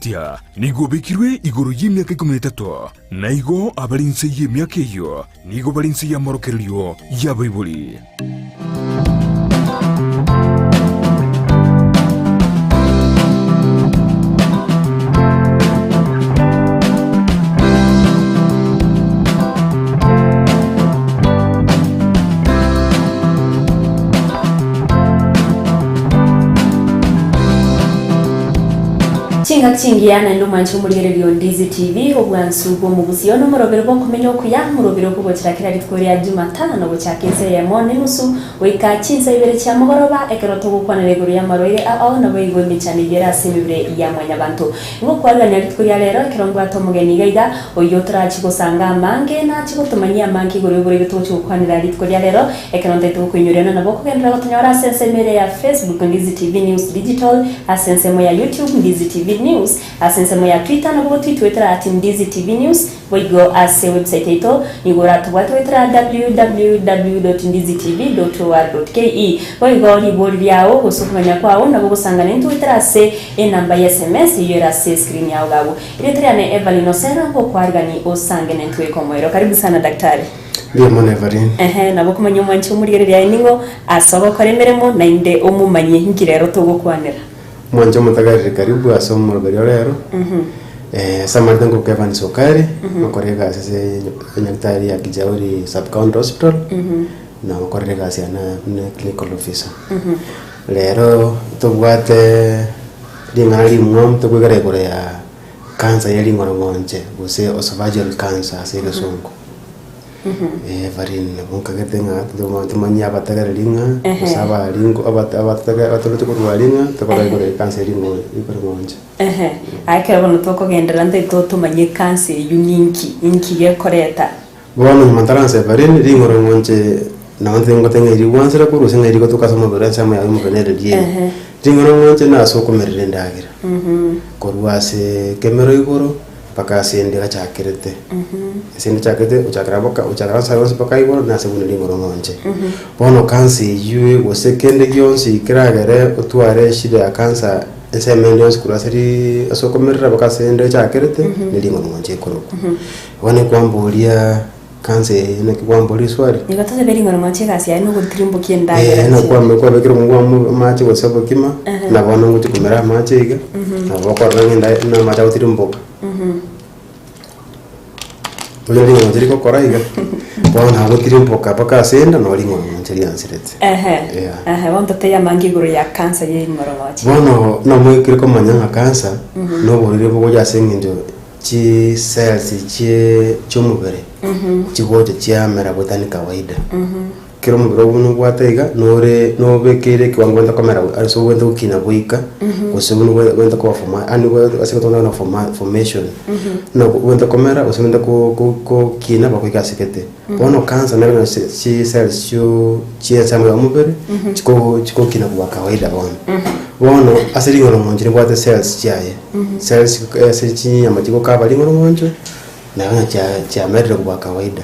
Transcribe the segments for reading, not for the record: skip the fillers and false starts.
tia nigo bekirwe igoro y'imyaka 13 na igo abarinse y'imyaka iyo nigo barinse y'amorokerio y'abayibuli. Chingiana ndumanchu muri radio Ndizi TV obwansu bwo mubusio no murobero bwo kumenya okuya murobero kubo kirakira litwori ya Jumatano no buchakeze ya mone nusu wika chinza ibere cya mugoroba ekeroto gukwana reguru ya maroire aho na bayigo micane gera simibire ya mwanya bantu ngo kwaganya litwori ya rero ekerongo atomugeni gaiga oyotra chigosanga mange na chigotumanya mange gorogore bitocho kwanira litwori ya rero ekeronte to kunyurena na boko kendra gotonyora sense mere ya Facebook Ndizi TV News Digital asense mo ya YouTube Ndizi TV News asensemo ya Twitter na boti Twitter @Ndizi TV News boigo ase website ito nigora Twitter www.ndizitv.or.ke boigo ni bodi yao gusukanya kwao na gusangana Twitter ase enamba ya SMS yera se screen yao gabo ile ne Evelyn Osera ko kwargani osangene ntwe komwero. Karibu sana daktari. Ndio mwana Evelyn. Nabo kumanya mwanchi muri ya ningo asobo koremeremo na inde omumanye nkirero tugukwanira mwanjo mutagarire karibu asomo murobero rero samardan ko Kevin Sokari makorega sese nyaktari ya Kijauri Sub County Hospital na makorega siana clinical officer rero tubwate dingali mwam tubugare gore ya cancer yali ngoro ngonje bose esophageal cancer sege songo varin bunkagete nga tumanya batagaringa saba lingo abatatuko rwalinga tukora gore cancer lingo ikongonje akabona toko gendera nde to tumanye cancer yuninki inki gekoreta bono mantaranse varin lingo ngonje na onde ngotenga iri wansera ko rusenga iri ko tukasoma bora chama ya muvenere die lingo ngonje na so komerere ndagira korwase kemero igoro paka sende gachakirete sende chakete uchakraboka uchakransa paka igoro na sebune lingoro ngonje bono kansi yue go sekende gyonsi kiragere utware shida ya kansa esemendons kuraseri asokomerera paka sende chakirete lingoro ngonje koroko wane kwambolia kanse ne kwambolia swari nigatoze belingoro ngonje kasi ya no gutrimbo kiendagera na kwambe kwa bekiro mugwa machi go sabokima na bono nguti kumera machi iga na bokora ngenda na macha utrimbo Oyo lingo njiriko koraiga. Bona gutiri mpoka paka senda no lingo njiri ansirete. Wonto te ya mangiguru ya cancer ye ngoromachi. Bono no mwikiri ko manyanga cancer no borire bwo ya sengindo chi cells chi chumubere. Chigoje chia mera botani kawaida. Kiro mubiro bunu gwataiga no bekere kwangwenda kamera also wenda ukina buika usubunu wenda ko forma ani wenda asikotonda na formation no wenda kamera usubunda ko kina bakwika sikete bono cancer na chi cells chi samu ya mubere chiko kina kwa kawaida bono asiri ngono monjiri gwate cells chiaye cells chi amachiko kaba lingo monjo na cha medro kwa kawaida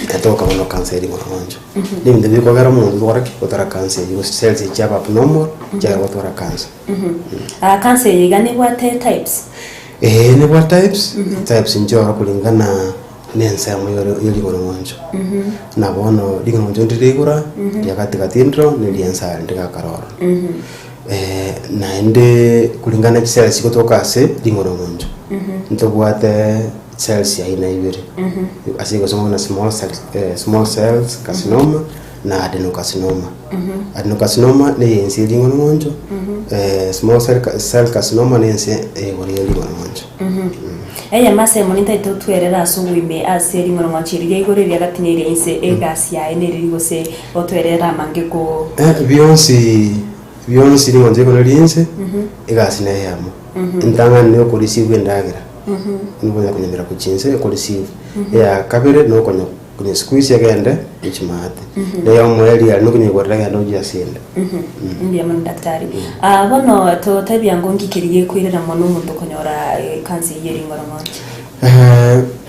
katoka mono cancer iri mono monjo ndio ndio kwa gara mundu waraki kotara cancer yo cells cha abnormal cha watora cancer cancer igane what types ne what types njoro kulingana nensa yori mono monjo na bono lingo monjo ndirigura ya katikati ndro niliansa ndika karoro na ende kulingana cells kutoka se lingo monjo ntobwate cells ya ina ibiri asiko somo na small cells carcinoma na adenocarcinoma adenocarcinoma ne yensi lingo ngonjo small cell carcinoma ne yensi wori lingo ngonjo eya mase moninta itotwerera asungwime aseri ngono ngachiri yegore bya gatinere inse egasi ya eneri gose otwerera mangeko bionsi lingo nje kono linse egasi na yamo intanga ne ko receive ndagira nubona kunyemera kuchinse ko receive ya kabere no konyo kunya squeeze yagende ichimate leyo mweli ya no kunya gorera ndo jasenda ndiye mun daktari bono to tabia ngongi kiriye kwirera mono muntu konyora kansi yeri ngoro manje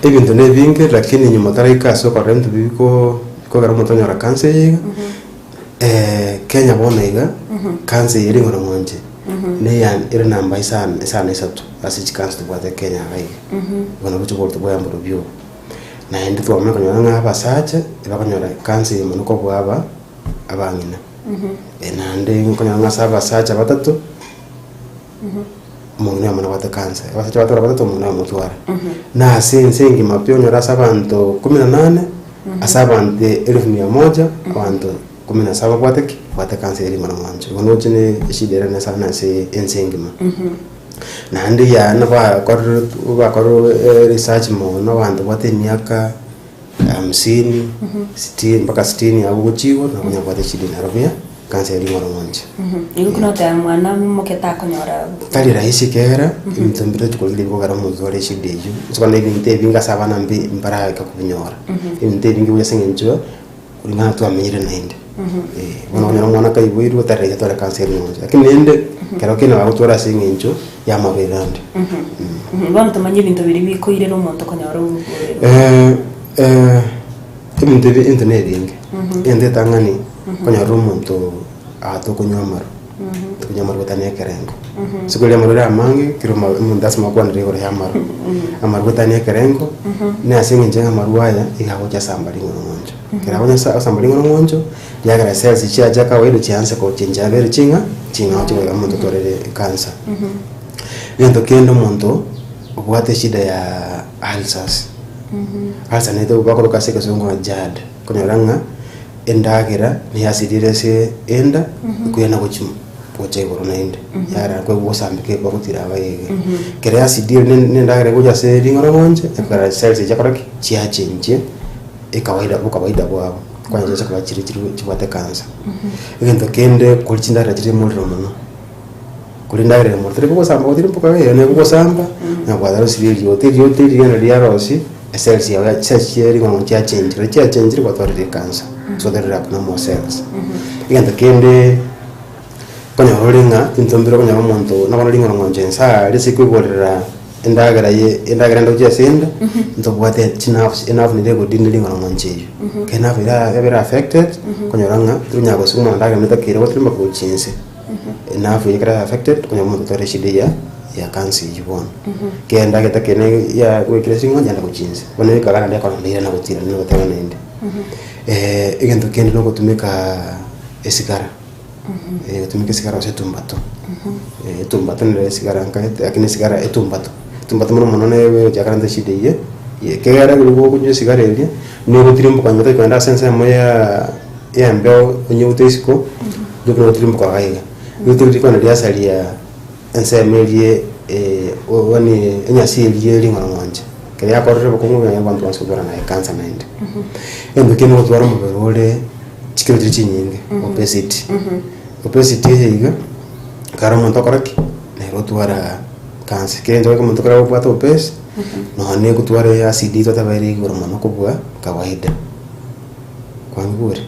ebintu ne binge lakini nyuma tarika so korento biko ko gara muntu nyora kansi yiga Kenya bona iga kansi yeri ngoro manje ne yan ire namba isana isatu asich kansa tubwate Kenya gai wana bucho bolto boya mboro byo na ndi to ameka nyanga aba sache ibakanyora kansa imuno ko bwaba abangina enande nkonyanga saba sache batatu umuntu yamana bata kansa abasache batatu umuntu yamutwara na sengi mapyo nyora sabantu 18 asabante 1100 abantu 17 bwate kansa iri mwana mwanje ngono chine shidera na sana se ensengima na ndi ya na ba koro research mo no bantu bwate miaka 50 60 mpaka 60 abo kuchigo na kunya bwate shidera robia kansa iri mwana mwanje kuna ta mwana muketa konyora kali rahisi kera imtombira tukolile ko gara mu zore shideju sokana ibinte binga sabana mbi mbara ka kubinyora ibinte bingi uyasengenjwa ulingana tu amenyire nainde mwana kaibuiru utarege tore kansa iri mwanje lakini nende kero kina bagutora singenjo ya mabirande bantu manye ibintu biri bikoire no muntu konyora ibintu internet bingi ende tangani konyora umuntu atokonyamara tukunyamara butane kerengo sikulia marura amangi kiro mundas makwana rego ya maro amaro butane kerengo ne asingenje amaruaya igahoja sambali ngomonjo kira honya sambali ngomonjo yagara cells chia jaka wedo chianse ko chinja bere chinga ocho ga muntu torere kansa yendo kendo muntu ubwate shida ya ulcers asa ne to bakoro kaseke songo jad kunyaranga endagira ni asidire se enda kuyana kuchim poche borona ende yara ko bosambike bakutira abayege kere asidire ne ndagira kuja se ringoro monje ekara cells jakora chia chinje ekawaida bwabo kwanje chakaba chiri chibwate kansa egento kende kulichinda rachire muliro muno kulinda rere muliro ko samba otiri mpoka yene ko samba na kwadaro siriri otiri yana diarosi cells ya cells yeri ngo chia change kwa torire kansa so there are no more cells egento kende konya holinga intombiro konya omuntu nabona lingo ngonje sa lisikwiborera endagara ndoje senda ntobwate chinafs enough ni lego dindi lingo ngonje kenafu ira affected konyoranga tunyago suma ndaga mtakire wotimba ko chinse enough ikara affected konya muntu tore shidia ya kansi yibona kenda ketakene ya wekire singo nyanda ko chinse bone kagana ndako ndira na gutira ni gutera nende egento kende no kutumika esigara tumike sigara osetumbato tumbato ni sigara nkate akini sigara etumbato muno newe jakaranda shide ye kera gurugo kunje sigara eli no rutirimbo kwa nyota kwenda sense moya ya mbeo onye utesiko dubno rutirimbo kwa gaiga rutirimbo kwa ndia salia ense melie wani enya silie lingo ngwanje kera yakorre bokungu ya bantu basudora na kansa nainde endo kemo twara mu berole chikiro chinyinge obesity higa karo muntu koraki ne rotwara kansa kenzo ko muntu kora bwata obes no ne kutwara acid to tabairi goro mano kubwa kawaida kwangure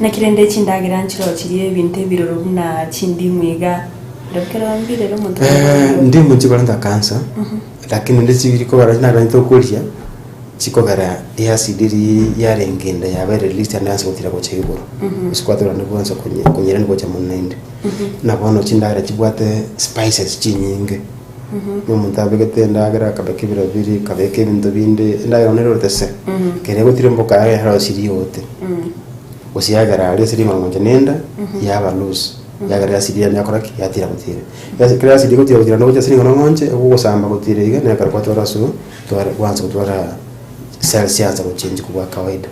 na kirende chindagira nchiro chiriye binte biroro na chindi mwiga dokera mbire ro muntu ndi mujibara nda kansa lakini ndisi biriko barajina ranto kulia chikogara yasidiri yarengenda yabere list andanse kutira ko chegoro usikwatora ndibonza kunyera ndiko cha munende nabono chindara chibwate spices chinyinge n'umuntu abegete ndagara kabeke birabiri kabeke bintu binde ndagara nero tese kere gutire mboka ya haro siriyote usiyagara ari siri mwango nenda yaba loose yagara yasidia nyakora yatira kutire yakira yasidia kutira ndo siri ngononje uko samba kutire iga nakara kwatora so twara kwanza kutwara cells yaza kuchange kuba kawaida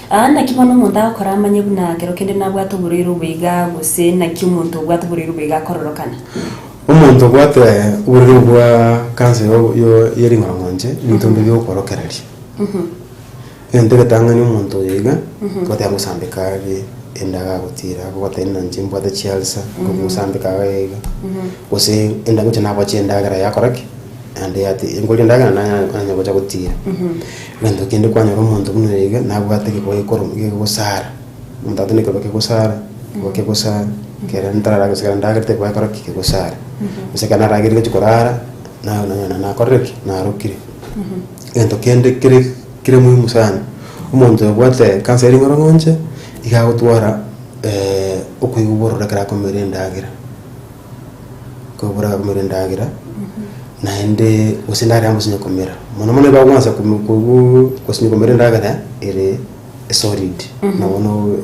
ana kibono umuntu akora amanye buna kero kende nabwato buriro biga gose na kimuntu bwato buriro biga kororokana umuntu bwate buriro bwa kansa yo yeri ngonje nitumbe byo korokerali endere tangani umuntu yiga kote amusambika endaga gutira kote nanjimbo ata chelsa kumusambika yiga gose endaga cyana abachendagara yakoraki ande yati ingoli ndaga nanya boja gutira bendo kende kwanya umuntu bunurega nabwo ateke ko ikoro gusara umuntu atunike ko gusara ko gusara kera ntara ga ndaga te ko ikoro ki gusara museka naragire chikorara na korreki na rokire endo kende kire muhimu sana umuntu bwate kanseri ngorongonje ikagutwara ukuyuborora kara ko merenda agira tukabura kumira ndagira naende usindari amusinya kumira mono ba kwanza kusinya kumira ndagira ere solid na wono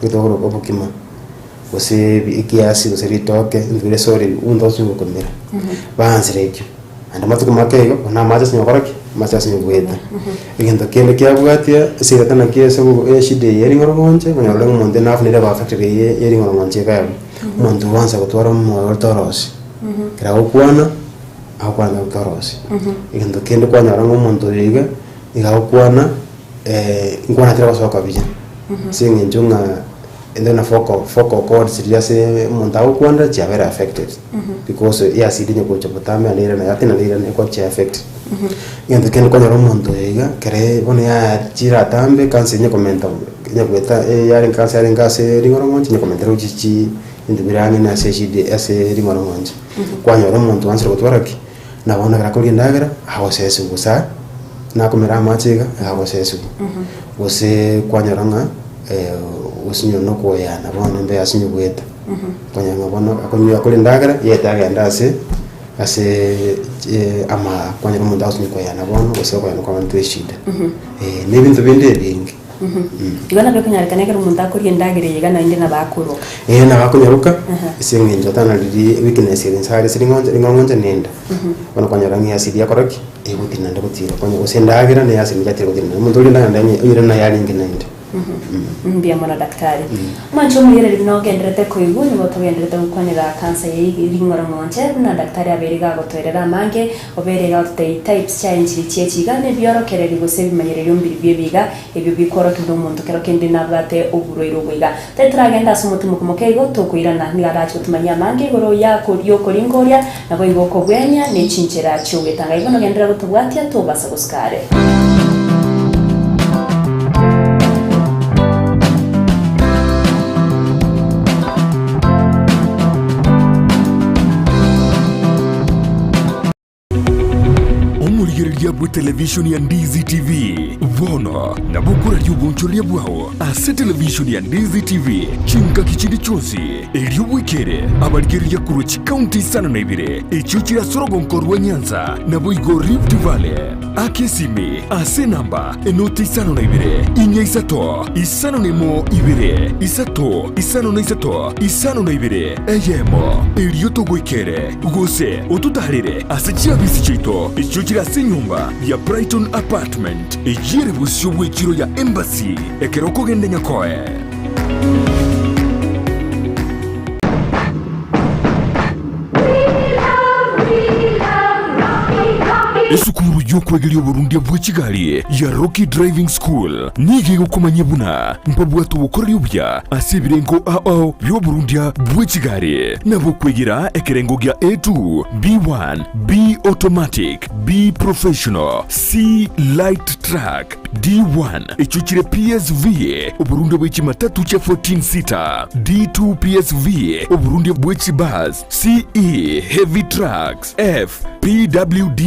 gitoro kopokima ose ikiasi ose ritoke ndire solid undo singo kumira banzirejo anda matuko makego na maza sinyo koraki maza sinyo gweta igendo kende kyabwatia sirata na kiesa go shide yeri ngoromonje ngalo monde na afnire ba factory yeri ngoromonje ka muntu wanza gutwara mu torosi kira okwana akwana torosi igendo kende kwanya rango muntu yiga igakwana ngwana tira basoka bija singe njunga ende na focal cord siriase muntu akwanda cha very affected because ya sidinyo ko chapotame anira na yatina nira ne ko cha affect igendo kende kwanya rango muntu yiga kare bone ya chira tambe kanse nye komenta nya kweta yari kanse ringoro monti nye komenta uchichi indibirani na seshide ase ringoro monti kwanya rango muntu ansiro gutwaraki nabona grakoli ndagira hawasese gusa nakomera machiga hawasese wose kwanyaranga usinyo noko yana bona mbe asinyo gweta kwanyanga bona akonyo akoli ndagira yetaga ndase ase ama kwanyanga mundu asinyo ko yana bona wose ko yana kwa ntwishida nebintu binde bingi igana byo kunyarikana kero mundu akoli ndagira yigana inde nabakuru na bakunyaruka isinge njotana lidi weakness inside siringonje nenda bona kwanyaranga asidi yakoraki egutina ndagutira kwanya usendagira ne yasi njatira gutina mundu linda ndanye uyira na yalingi nende mbia mwana daktari mancho muyere lino gendrete koigu ni boto gendrete gukonera kansa y'ingoro monche na daktari aberiga gotwerera mange oberega te types change chiechigane byorokereri gose bimanyerero mbiri biga ebyo bikoro kindo muntu kero kende nabwate oburoiro bwiga tetragenda sumutumu kumokego tokuirana nigaracho tumanya mange goro yako yokoringoria nabo igoko gwenya ne chinchera cyo getanga igono gendera gutubwatia to basa guskare ya television ya Ndizi TV vono na bukura y'ubunchoria bwao ase television ya Ndizi TV chinga kichindi chonsi elio wikere abarigeri ya Kurochi County sana na ibire echo chira sorogo nkorwa Nyanza na boigo Rift Valley akesimi ase namba enoti sana na ibire inya isato isano nemo ibire isato isano na isato isano na ibire eyemo elio to wikere gose otutarire ase chiabisi chito echo chira senyumba ya Brighton Apartment ejire busyo bwekiro ya Embassy ekeroko gende nyakoe esukuru y'okwegerya Burundi bwa Kigali ya Rocky Driving School nige gukomanya buna mpabwatu bukorera ubya asibirengo ao byo Burundi bwa Kigali nabo kwegera ekerengo gya A2 B1 B automatic B professional C light track D1 echuchire PSV Burundi bwa matatu cha 14 seater D2 PSV Burundi bwa bus CE heavy trucks F PWD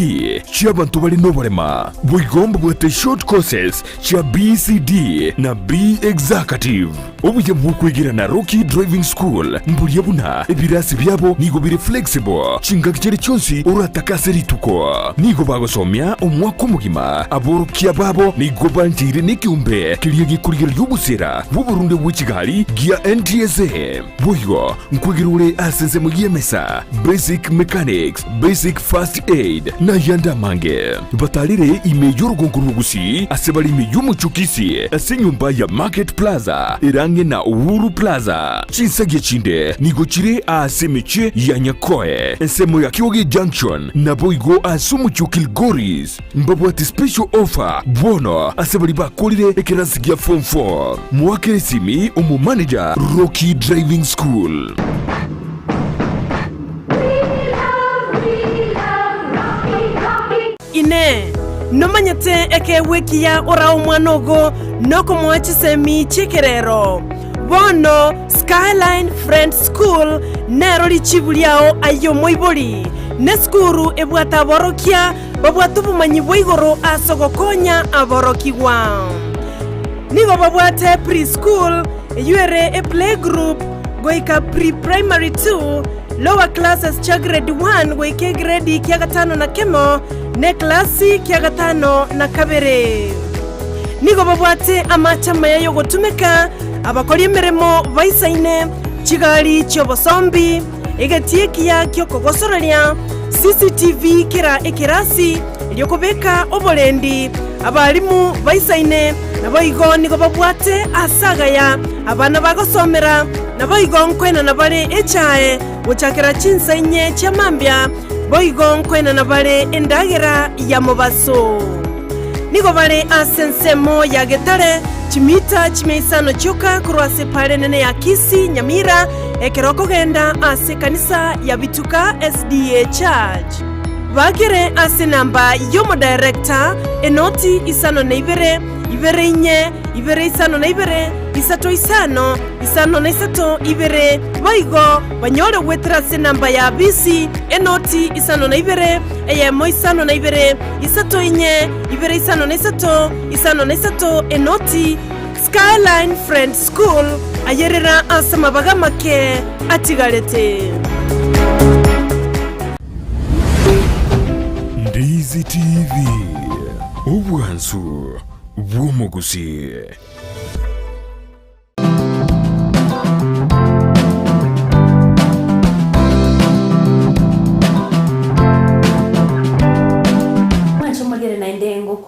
cy'abantu bari no barema bwigomba bwate short courses cha BCD na B executive ubuye bwukwigira na Rocky Driving School mburiye buna ibirasi byabo nigo biri flexible chinga kicere cyose uratakase rituko nigo bagosomya umwaka mugima aborokia babo nigo banjire n'icyumbe kiriye gikurira y'ubusera bu Burundi bwa Kigali gia NTSA buyo nkwigirure asenze mu yemesa basic mechanics basic first aid na yanda mange batalire imeyo rugonguru gusi asebali imeyo muchukisi asenyumba ya Market Plaza irange na Uhuru Plaza chinsage chinde nigochire asemeche ya Nyakoe ensemo ya Kyoge Junction na boigo asumuchukil Goris mbabwati special offer bono asebali bakolire ekeransigia form 4 mwakere simi umu manager Rocky Driving School ine nomanyete eke wekia ora umwanogo noko mwachisemi chikerero bono Skyline Friends School nero lichibuliao ayo moiboli ne skuru ebwata aborokia babwatu bumanyi bwigoro asogokonya aborokiwa nigo babwate preschool yuere a playgroup goika pre-primary 2 lower classes cha grade 1 gwike grade kya gatano na kemo ne klasi kya gatano na kabere nigo babwate amachama yayo gutumika abakora emirimo baisaine kigali cy'obosombi egatikia kyo kogosororia CCTV kira ekirasi lyokobeka obolendi abalimu baisaine naboigo nigo babwate asagaya abana bagosomera naboigo nkwena nabale echae guchakira chinsainye chamambya boigo nkwena nabale endagera ya mobaso nigo bale asensemo ya getare chimita chimeisano choka kurwase pale nene ya Kisi Nyamira ekeroko genda ase kanisa ya Bituka SDA Church bagire ase namba yomo director enoti isano na ibere inye ibere isano na ibere isato isano na isato ibere baigo banyole wetra ase namba ya BC enoti isano na ibere eyemo isano na ibere isato inye ibere isano na isato enoti Skyline Friend School ayerera asama bagamake atigalete Ndizi TV obwansu bw'omuguzi.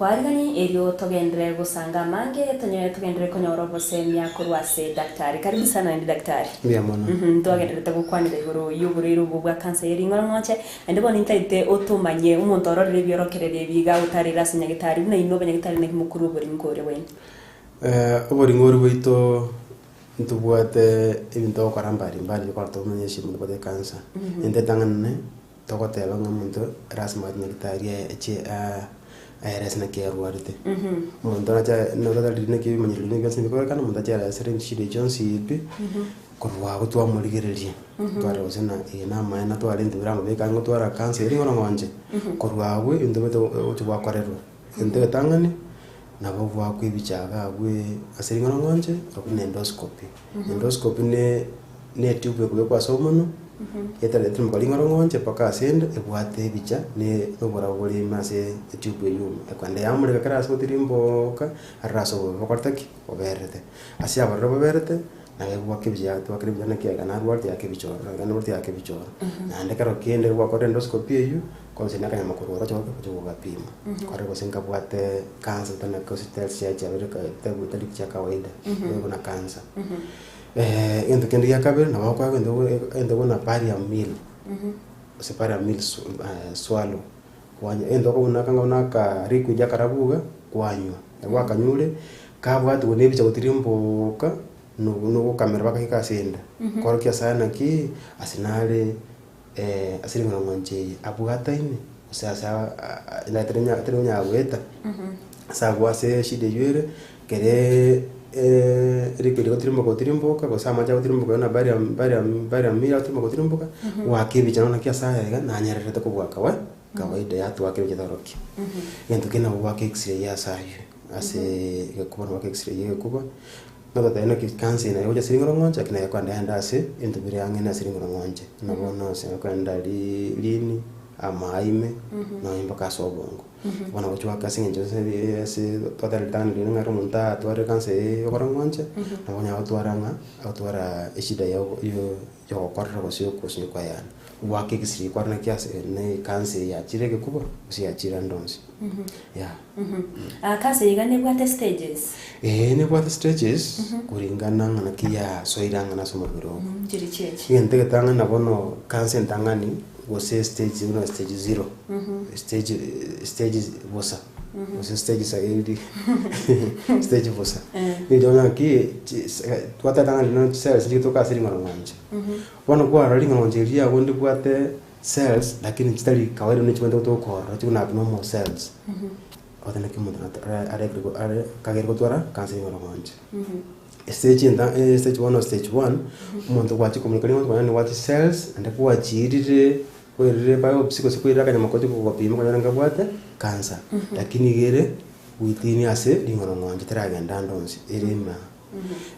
kwarigani elio togendere gusanga mange tonye togendere konyoro bosemia kurwase daktari karibu sana ndi daktari ya mwana togendere tagukwanira igoro yuguriro bwa cancer yeringo nwache ndebo nintaite otumanye umuntu ororere byorokerere biga utarira sinyagitari buna inobe nyagitari ne mukuru buri ngore wen obori ngore wito ntubwate ibintu okorambari mbali kwa tumenye shimu bote cancer ende tangane tokoteba ngamuntu rasmat nyagitari eche ayres na care warite umuntu acha no dadine ki manyirine gasi bikora kana umuntu acha sere shide jonsi ipi kurwa gutwa murigererie twara usena ina maana twara ndibira ngobeka ngo twara cancer ringo ngonje kurwa we indobeto utwa kwarero ende tangane nabo bwa kwibichaga we asiringo ngonje akune endoscopy ne tube kwa somono yetale trim kolingo ngonje paka asende ebwate bicha ne nobora bori mase tube yum ekwande yamure kakara sotirimboka araso bokortaki oberete asia barro boberete na ebwa kibya to akribya na kiaga na rwarte yake bichoro na rwarte yake bichoro na ande karo kiende kwa kore endoscopy yu konsina kanya makuru ro choka bapima kore kosenga bwate cancer tana kositel sia chabere ka tabu talik cha kawaida kuna cancer endo kendi yakabere na wakwa endo na paria mil se paria mil swalo kwanya endo ko unaka riku jakarabuga kwanywa yakwa kanyule kabwa tu nebi cha utirimboka no kamera bakika senda kwa kia sana ki asinale asiri ngona manje abuhata ini sasa ila trenya weta sagwa se shide yure kere rikiri kotirimboka ko sama cha kotirimboka na bari mira kotirimboka wa kibi chana kia saa ya na nyerere to kwa kawaida ya tu akibi chitoroki yento kina wa x-ray ya saa ase kuba wa x-ray ye kuba no tena ki cancer na yoja siringo ngonje kina ya kwanda anda ase into bire yange na siringo ngonje na bono se kwanda lini amaime na imboka sobongo wana wachwa kasinge jose se total tan lini ngaro munta tware cancer yokora ngonje na bonya atwara eshida yo korra ko sio kwa yana wake kisiri kwarna kiasi ne cancer ya chireke kuba usi ya chira ndonsi cancer igane bwate stages ne bwate stages kuringana na kia soiranga na somo biro jiri cheche yente tanga na bono cancer ndangani wose stage 1 stage 0 stage bosa wose stage saidi stage bosa ni dona ki twata tanga no cells ndito ka siri ngoro nganje bono kwa rali nganje ria gondi bwate cells lakini chitali kawaida ni chimendo to ko ro na abnormal cells odana ki muda are kagero twara cancer ngoro nganje stage 1 stage 1 umuntu kwachi komunikani kwa ni what cells and kwa chirire kwere biopsy ko sikwira kanya makoti ko kopima kanya ngabwate cancer lakini gere within ase lingoro nganje taraga ndandonsi irima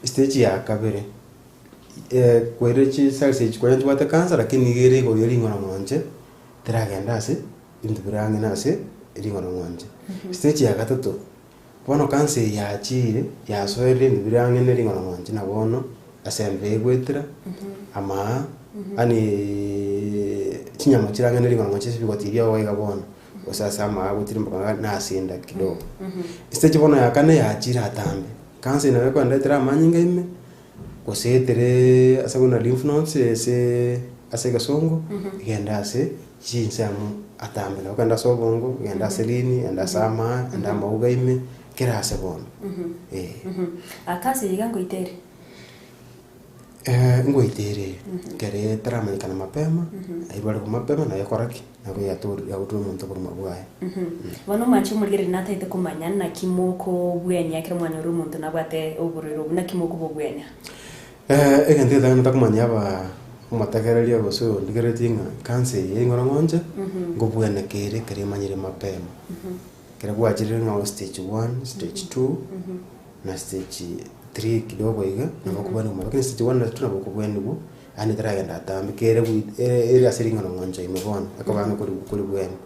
stage ya kabere kwere chi cells echi kwanya twate cancer lakini gere go yeri ngona mwanje teragenda ase into birange nase eri ngona mwanje stage ya gatatu bono cancer ya chire ya soere ni birange neri ngona mwanje na bono asembe gwetira ama ani chinyama chirange neri ngona mwanje sibigotiria oiga bono osasa ama gutiri mbaka na asinda kidogo stage bono ya kane ya chira atambe cancer na ko ndetera manyinga ime kosetere asaguna lymph nodes ase gasongo igenda ase chinsamu atambe na kwenda sobongo igenda selini enda sama enda mauga ime kera ase bono akasi yigango itere ngoitere kere taramanyikana mapema aibwale ku mapema na yakoraki nabo ya utu muntu buri mabwaye bono manchi umurigere nataite kumanya na kimoko bwenya kira mwana uri muntu nabwate oburiro na kimoko bwenya egente tanga takumanya aba umatakereria goso ndigeretinga cancer yingora ngonje ngobwene kere manyire mapema kere bwajire nga stage 1 stage 2 na stage 3 kidogo iga nabokubani umara kene stage 1 na 2 nabokubani bu ani taragenda tambe kere eri asiringa ngonje imebona akabanga kuri bwene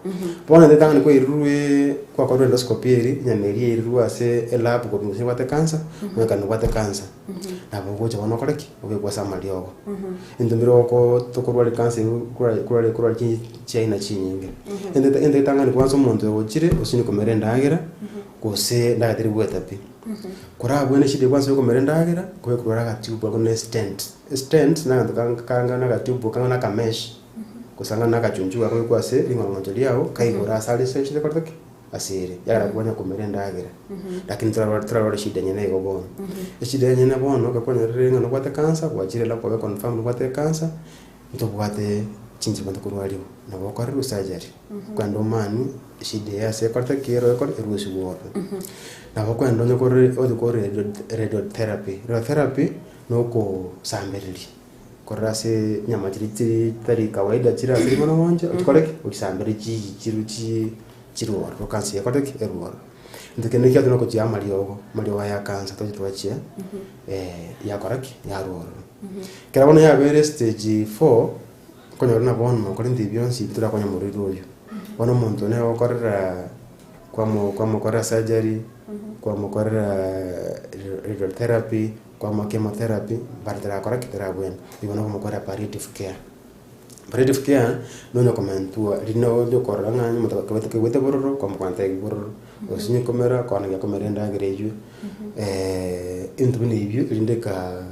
bona ndetanga ni ko irue kwa kwa endoscopy eri nyaneri irue ase lab ko musi wate cancer mweka no wate cancer nabo gocha bona koreki obe kwa samaliogo indumiro ko tokorwali cancer kurali china chinyinge ndetanga ni kwanza umuntu wochire usini komerenda agira kose ndagatiri bwetapi kora bwene shide kwanza komerenda agira ko kurara ka tube ko ne stent na kanga na ka tube kanga na ka mesh kusanga na ka chunju ko kwase ringo liao kai gora sale seche ko toki asiri yara kuonya komerenda agira lakini tra shida nyene go bono shida nyene bono ka konya ringo no kwate cancer kwachire la ko confirm no kwate cancer ndo kwate chinzi bando kurwaliwa na bokari surgery kwando mani shida ya se kwate kero ko erusi wope na bokwendo nyokore odikore radiotherapy noko samberili korase nyama chiri tari kawaida chira sirimono monje utkoreke ukisambere chiruoro kansi yakoreke eruoro ndikene kya tunako chia maliowa ya kansa to twachia yakoreke ya ruoro kera bono ya bere stage 4 konyo na bono ko ndi bionsi bitura konya muriru uyu bono muntu ne okorera kwa kora surgery kwa mukora radiotherapy kwa chemotherapy bartera kora kitera bwen ibona kwa mukora palliative care no komentua lino ndio koranga nyuma takawete kwete bororo kwa mkwanta bororo osinye komera kwa nanga komerenda gereju into bini ibyo indeka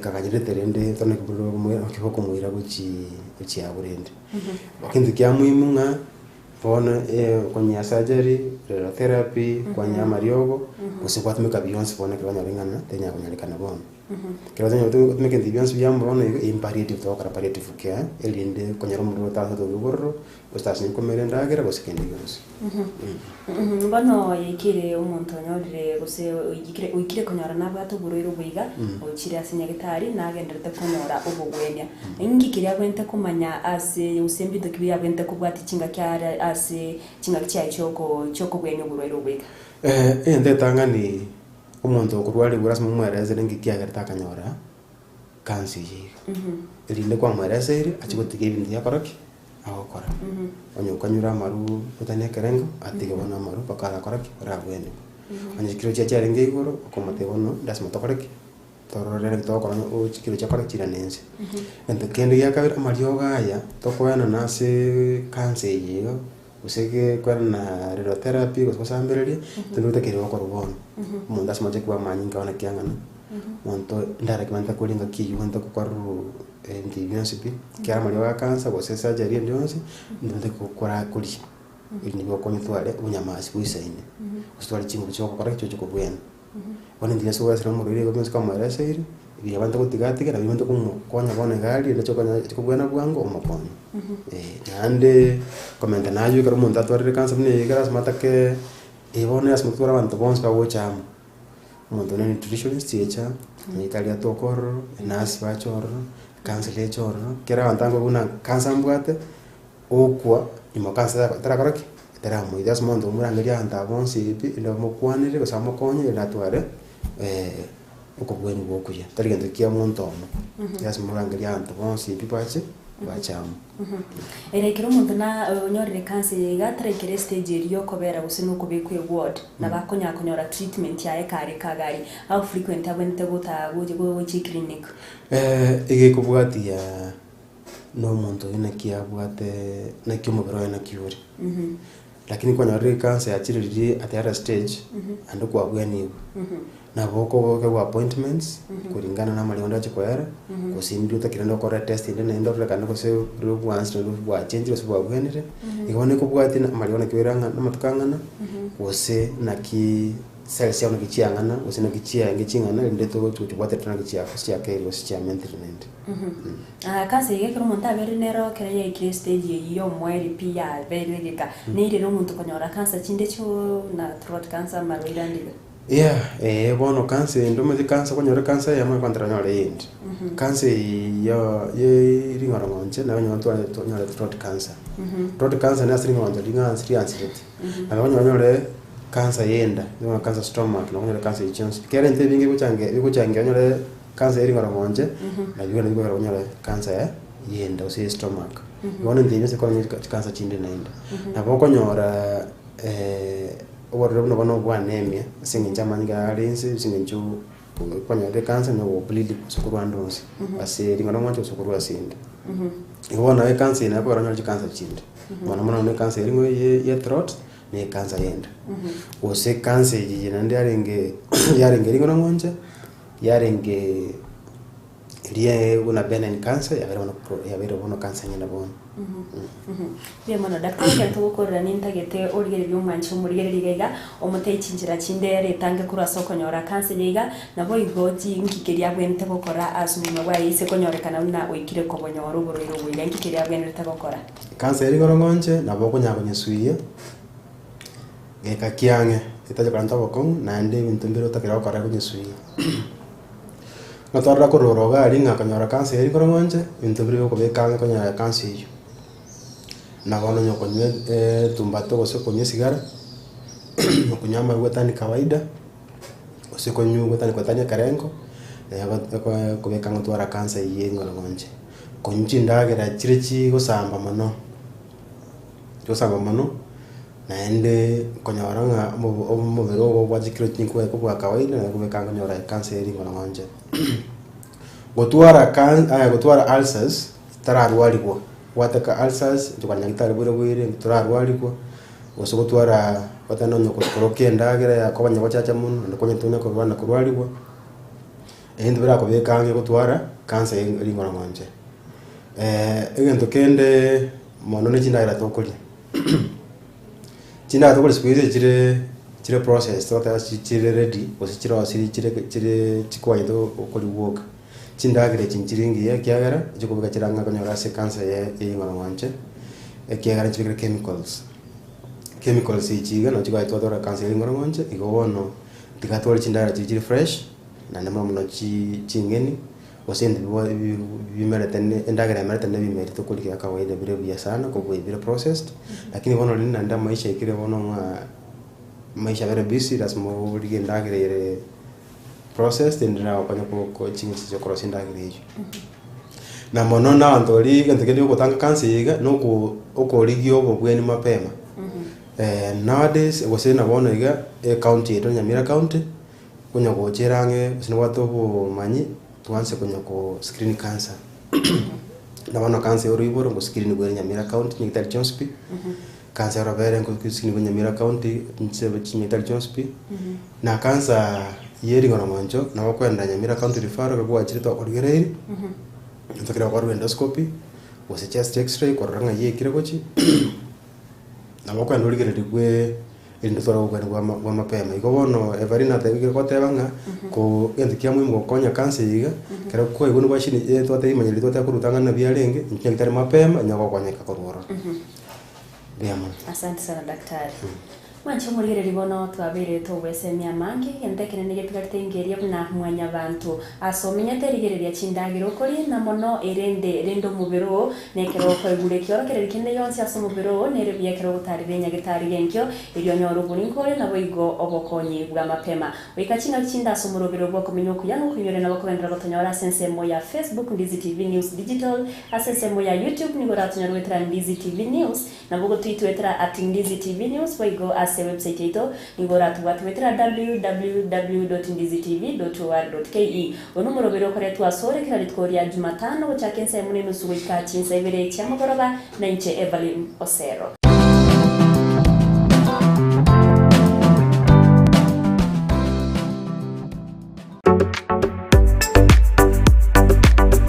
kakanyire terende tone kuburo kiboko muira guchi aburende bakindu kya muhimu nga bona konya surgery radiotherapy konya mariogo usikwatumika beyonce bona kibanya lingana tenya kunyalikana bona kero tenya tumike beyonce byambo bona imparative to kara palliative care elinde konya rumuro ta to gurro ustasi komerenda agera gosikende beyonce bono yikire umuntu nyorire gose uyikire konyora nabwato buriro buiga ukire asinya gitari nagenderete konyora ubugwenya ingikire agwente kumanya ase usembi dokibi agwente kubwati chinga kyara ase chinga kyayi choko bwenye buriro buiga ndetanga ni umuntu okurwali burasa mumwereze ngikiagerta kanyora kansi yiga elinde kwa mwereze iri achigotike ibintu yakoroki akora onyo kanyura maru utane kerengo atige bona maru pakara koraki rabwene onyo kiro cha charenge igoro okomate bono dasma tokoreki tororere tokora o kiro cha koreki ranense ente kende yakabira marioga ya tokoyana nase kanse yiga useke kwana radiotherapy gosambereria tendo kero korubona mo dasma je kwa manyinga ona kyangana monto ndara kimanta kulinga kiyu monto kwaru ndi bionsipi kya mali wa kansa go sesa jari ndionsi ndende kokora kuli ili ngo konyo twale unyamasi kuisaine ustwali chingu choko kora cyo cyo bwena wana ndiye so wasira mu rire go kama era sairi bi abantu kutigatika na bimuntu konya bona gali ndacho konya cyo bwena bwango omakonya nande komenta nayo karo munta tware kansa mne garas matake ebone asmutura abantu bonse ka wocham muntu ne nutritionist yecha ni Italia tokoro nasi bachoro kansa lechoro kera wantango kuna kansa mbwate okwa imo kansa tarakoraki tera muidas mondo murangeria anta bonsi ipi ilo mokwanire basamo konye ila tware ukobweni bokuya tari gento kia muntu omo yas murangeria antu bonsi pipache bachamu erekero muntu na onyorire cancer yiga tarekere stage iriyo kobera gusino kubikwe ward na bakonya konyora treatment yae kare kagari how frequent abente guta go clinic ege kubwatia no muntu ina kia bwate na kimubero ina kiuri lakini kwa nyari cancer achiriri at the stage ando kwa bweni na boko kwa appointments kulingana na malionda chikwera kusindu utakirenda kora test inde nendo rekana ko se rubu once no bwa change so bwa bwenire ikone ko bwati na maliona kiweranga na matukangana wose na ki cells ya kichiangana wose na kichia ngechingana inde to bwate tana kichia sia ke wose chia maintenance cancer yiga kero muntu abere nero kera ya ikire stage yo mweri pia berega ni rero muntu konyora cancer chinde cho na throat cancer marwira ndiga bono cancer ndo mezi cancer konyora cancer ya mwa kontra nyore yindi cancer ye ringora ngonje na nyora to nyora throat cancer throat cancer na sringa ngonje linga serious na nyora cancer yenda nyora cancer stomach na nyora cancer ichons kera nte bingi kuchange nyora cancer ringora ngonje na nyora cancer yenda usi stomach bono ndime se konyora cancer chinde naenda na boko nyora oborero no bwa anemia singinja manga alense singinju kwanya de cancer no bleed sukuru andonsi ase ringana mwancho sukuru asinde ibona cancer ina kwa ranyo cancer chinde mwana no cancer ringo ye throat ne cancer yenda ose cancer yina ndiarenge yarenge ringana mwancho yarenge iliye una benign cancer yabere bona cancer nyina bona bia mono daktari kantu gukorera nintagete origereri umwanchi umurigereri gaiga omutei chinjira chindere tange kuraso konyora cancer yiga nabo igoji nkikeria bwente gukora asumino gwa ise konyorekana una oikire kobonyoro buriro bwile nkikeria bwente gukora cancer iri ngorongonje nabo kunyabo nyesuiye geka kiange itaje kanta bokong nande bintumbiro takira gukora kunyesuiye Natorra kororoga aringa kanyora cancer iri ngorongonje bintumbiro ko bekanga kanyora cancer iyo na gono nyokonywe tumbato gose konye sigara okunyama gwetani kawaida gose konyu gwetani kwetani karengo kubeka ngotwara cancer iye ngorongonje konyi ndagera chirechi gosamba mono na ende konyoranga mubero go bwajikiro chinkwe ko bwa kawaida na kubeka ngonyora cancer iri ngorongonje gotwara ulcers tararwaligwo wataka ulcers tukanya gitari bwire turarwaligwo gosogotwara watano nyoko koroke ndagera ya kobanya bachacha muno ndakonye tunya ko bana kurwaligwo ende bira ko bekange gotwara cancer iri ngorongonje egento kende mono ne chindaira tokoli chindaira tokoli squeeze chire process tota chire ready osichira asiri chire chikwaito okoli woka chindagire chinchiringi ya kiagara chikubika chiranga konyora se cancer ye ngorongonje kiagara chibikira chemicals ichiga no chikwa itwatora cancer ye ngorongonje igowono tikatwali chindagire chiri fresh na nemo muno chingeni osende bimeretene endagire meretene bimeri to kulika kawaida bire bya sana ko bire processed lakini wono lina nda maisha ikire wono maisha very busy lazima ulige ndagire process tendera okanya ko chingi cyo korosinda girejo na mono na antori gantekeli okotanga cancer yiga no okorigio obweni mapema nowadays wase na bona yiga county eto Nyamira county kunya ko cherange sino wato bo manyi tuanse kunya ko screen cancer na bona cancer oriboro ko screen go Nyamira county ni Tal Jonesby cancer robere ko screen go Nyamira county nsebe Tal Jonesby na cancer yeri ngorongonjo na wakwenda Nyamira county referral kwa chirito origereri ntakira kwa endoscopy wose chest x-ray kwa ranga ye kirekochi na wakwenda origereri kwe indotoro kwa mapema iko bono everina tebikira kwa tebanga ko endikia muimo konya cancer yiga kera ko igono bashini twate imanyiri twate kurutanga na byarenge nyakitari mapema nyako kwanyeka kororo asante sana daktari Mwancho murigere ribono twabire tugwesemia mangi entekene nigetigarite ngeria buna mwanya bantu asomenyete rigereria chindagiro kuri na mono erende rendo mubiro nekero ko igure kioro kere kinde yonse asomubiro nere byekero gutarire nyagitari genkyo iryo nyoro bulinkore na boigo obokonyi bwa mapema wikachinga chinda asomurobiro bwo kumenyo kuyango kunyore na bakobendera batonyora sense moya Facebook Ndizi TV News Digital asense moya YouTube nigora tonyarwetera Ndizi TV News na bogo twitwetera @Ndizi TV News boigo website yetu nigora tuwatwetera www.ndizitv.or.ke onumuro biro kore twasore kira litkoria Jumatano gochakense munenu suwika chinsa ibere chamagoroba na inche Evelyn Osero